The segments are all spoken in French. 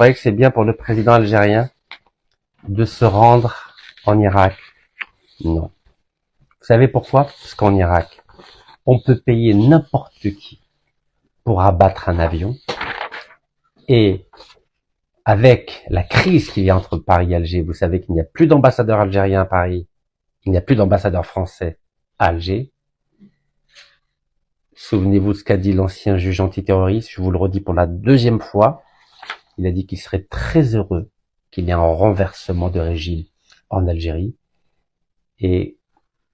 croyez que c'est bien pour le président algérien de se rendre en Irak? Non. Vous savez pourquoi? Parce qu'en Irak, on peut payer n'importe qui pour abattre un avion. Et avec la crise qu'il y a entre Paris et Alger, vous savez qu'il n'y a plus d'ambassadeur algérien à Paris, il n'y a plus d'ambassadeur français à Alger. Souvenez-vous de ce qu'a dit l'ancien juge antiterroriste, je vous le redis pour la deuxième fois. Il a dit qu'il serait très heureux qu'il y ait un renversement de régime en Algérie. Et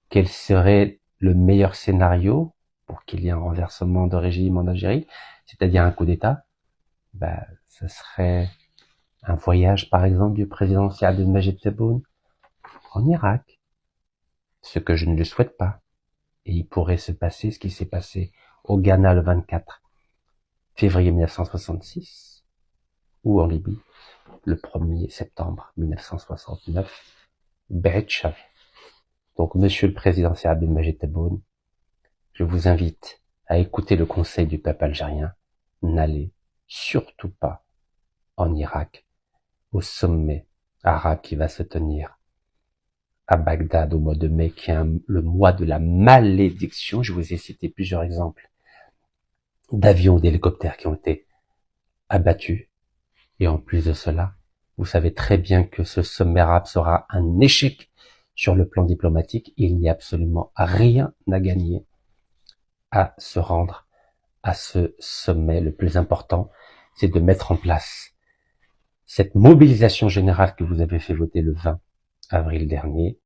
quel serait le meilleur scénario pour qu'il y ait un renversement de régime en Algérie, c'est-à-dire un coup d'État? Ce serait un voyage, par exemple, du président Saad Majid Tebboune en Irak. Ce que je ne le souhaite pas. Et il pourrait se passer ce qui s'est passé au Ghana le 24 février 1966 ou en Libye le 1er septembre 1969. Be'etchav. Donc, Monsieur le Président Saad Majid Tebboune, je vous invite à écouter le conseil du peuple algérien. N'allez surtout pas en Irak au sommet arabe qui va se tenir à Bagdad au mois de mai, qui est le mois de la malédiction. Je vous ai cité plusieurs exemples d'avions ou d'hélicoptères qui ont été abattus. Et en plus de cela, vous savez très bien que ce sommet arabe sera un échec sur le plan diplomatique. Il n'y a absolument rien à gagner à se rendre à ce sommet. Le plus important, c'est de mettre en place cette mobilisation générale que vous avez fait voter le 20 avril dernier,